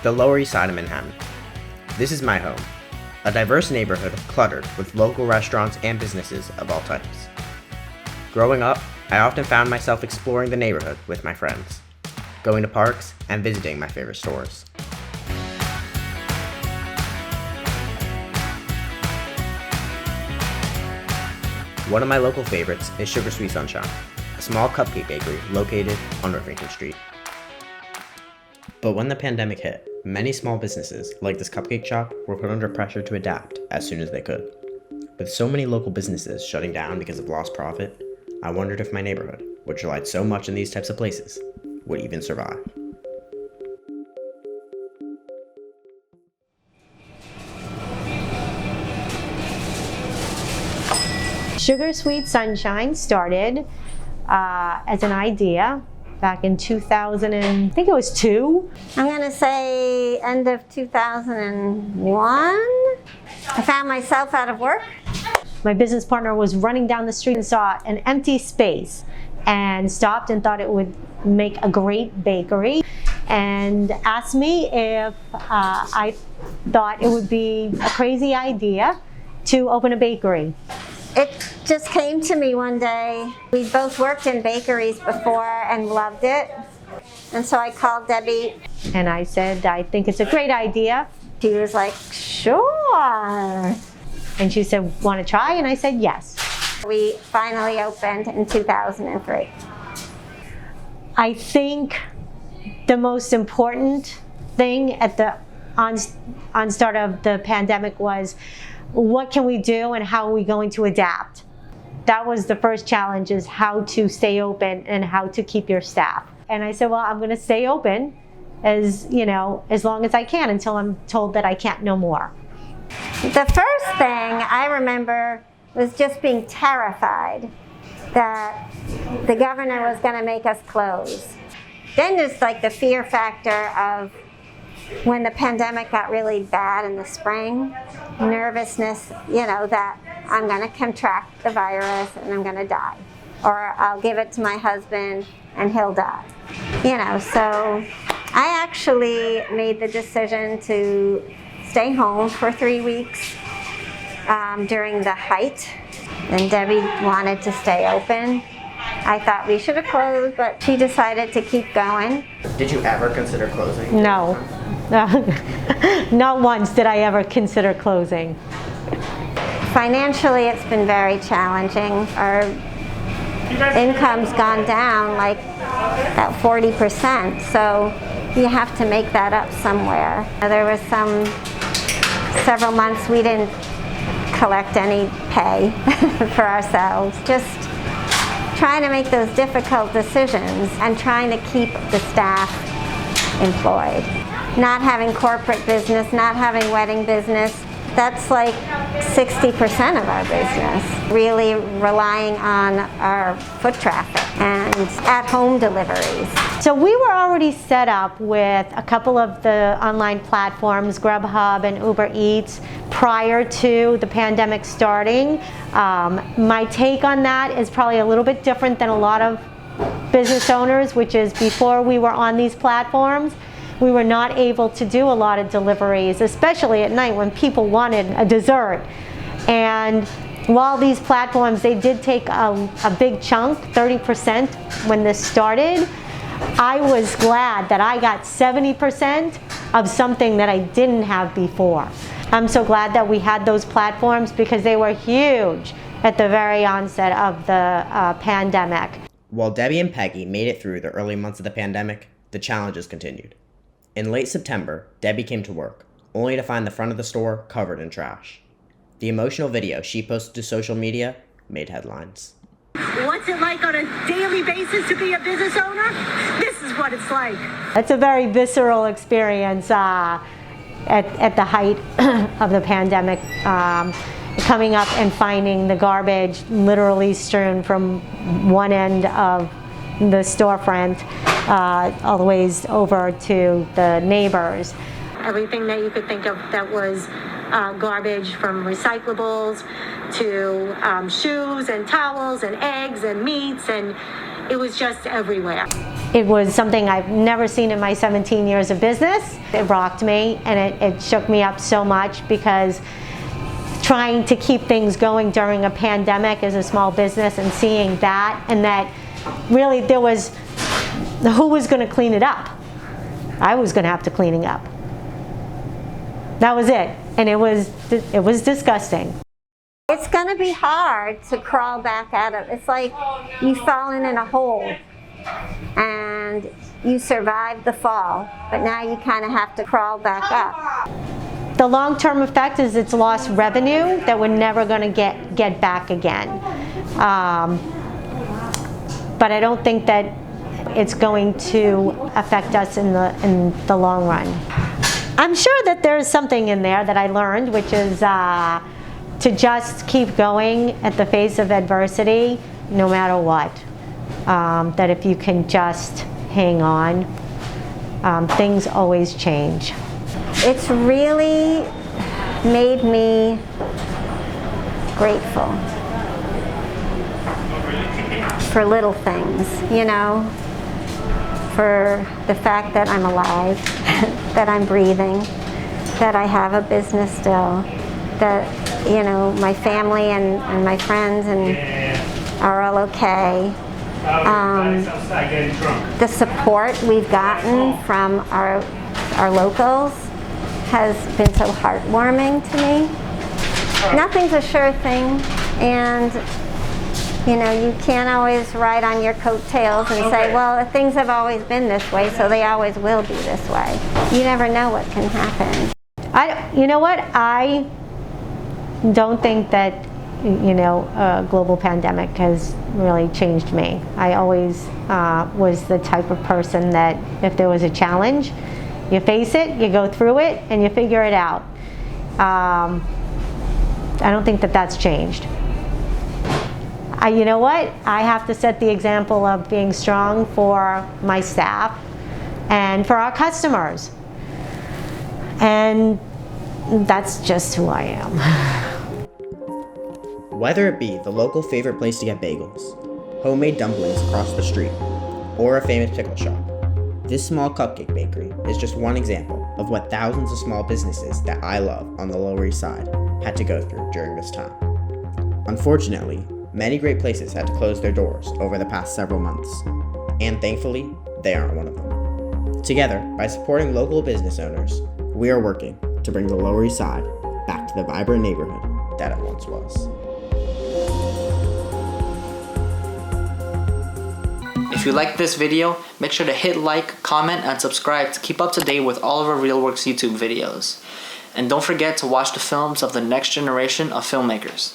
the Lower East Side of Manhattan. This is my home, a diverse neighborhood cluttered with local restaurants and businesses of all types. Growing up, I often found myself exploring the neighborhood with my friends, going to parks and visiting my favorite stores. One of my local favorites is Sugar Sweet Sunshine, a small cupcake bakery located on Rivington Street. But when the pandemic hit, many small businesses, like this cupcake shop, were put under pressure to adapt as soon as they could. With so many local businesses shutting down because of lost profit, I wondered if my neighborhood, which relied so much on these types of places, would even survive. Sugar Sweet Sunshine started as an idea back in 2000 and I think it was 2. I'm going to say end of 2001. I found myself out of work. My business partner was running down the street and saw an empty space and stopped and thought it would make a great bakery and asked me if I thought it would be a crazy idea to open a bakery. It just came to me one day. We both worked in bakeries before and loved it. And so I called Debbie. And I said, I think it's a great idea. She was like, sure. And she said, want to try? And I said, yes. We finally opened in 2003. I think the most important thing at the onstart of the pandemic was, what can we do and how are we going to adapt? That was the first challenge, is how to stay open and how to keep your staff. And I said, well, I'm going to stay open as long as I can until I'm told that I can't no more. The first thing I remember was just being terrified that the governor was going to make us close. Then there's like the fear factor of when the pandemic got really bad in the spring, nervousness, that I'm going to contract the virus and I'm going to die. Or I'll give it to my husband and he'll die. So I actually made the decision to stay home for 3 weeks during the height. And Debbie wanted to stay open. I thought we should have closed, but she decided to keep going. Did you ever consider closing? No. Not once did I ever consider closing. Financially, it's been very challenging. Our income's gone down like about 40%, so you have to make that up somewhere. There was several months we didn't collect any pay for ourselves. Just trying to make those difficult decisions and trying to keep the staff employed. Not having corporate business, not having wedding business, that's like 60% of our business. Really relying on our foot traffic and at-home deliveries. So we were already set up with a couple of the online platforms, Grubhub and Uber Eats, prior to the pandemic starting. My take on that is probably a little bit different than a lot of business owners, which is before we were on these platforms, we were not able to do a lot of deliveries, especially at night when people wanted a dessert. And while these platforms, they did take a big chunk, 30% when this started, I was glad that I got 70% of something that I didn't have before. I'm so glad that we had those platforms because they were huge at the very onset of the pandemic. While Debbie and Peggy made it through the early months of the pandemic, the challenges continued. In late September, Debbie came to work, only to find the front of the store covered in trash. The emotional video she posted to social media made headlines. What's it like on a daily basis to be a business owner? This is what it's like. It's a very visceral experience at the height of the pandemic. Coming up and finding the garbage literally strewn from one end of the storefront all the ways over to the neighbors. Everything that you could think of that was garbage, from recyclables to shoes and towels and eggs and meats, and It was just everywhere. It was something I've never seen in my 17 years of business. It rocked me, and it shook me up so much, because trying to keep things going during a pandemic as a small business, and seeing that, and that really there was, who was going to clean it up? I was going to have to clean it up. That was it, and it was disgusting. It's going to be hard to crawl back out of. It's like you've fallen in a hole and you survived the fall, but now you kind of have to crawl back up. The long-term effect is it's lost revenue that we're never going to get back again. But I don't think that it's going to affect us in the long run. I'm sure that there's something in there that I learned, which is to just keep going at the face of adversity, no matter what. That if you can just hang on, things always change. It's really made me grateful for little things, you know, for the fact that I'm alive, that I'm breathing, that I have a business still, that, you know, my family and my friends are all okay. The support we've gotten from our locals has been so heartwarming to me. Nothing's a sure thing, and you know, you can't always ride on your coattails and say, well, things have always been this way, so they always will be this way. You never know what can happen. You know what? I don't think that, you know, a global pandemic has really changed me. I always was the type of person that if there was a challenge, you face it, you go through it, and you figure it out. I don't think that that's changed. You know what? I have to set the example of being strong for my staff and for our customers. And that's just who I am. Whether it be the local favorite place to get bagels, homemade dumplings across the street, or a famous pickle shop, this small cupcake bakery is just one example of what thousands of small businesses that I love on the Lower East Side had to go through during this time. Unfortunately, many great places had to close their doors over the past several months, and thankfully, they aren't one of them. Together, by supporting local business owners, we are working to bring the Lower East Side back to the vibrant neighborhood that it once was. If you liked this video, make sure to hit like, comment, and subscribe to keep up to date with all of our RealWorks YouTube videos. And don't forget to watch the films of the next generation of filmmakers.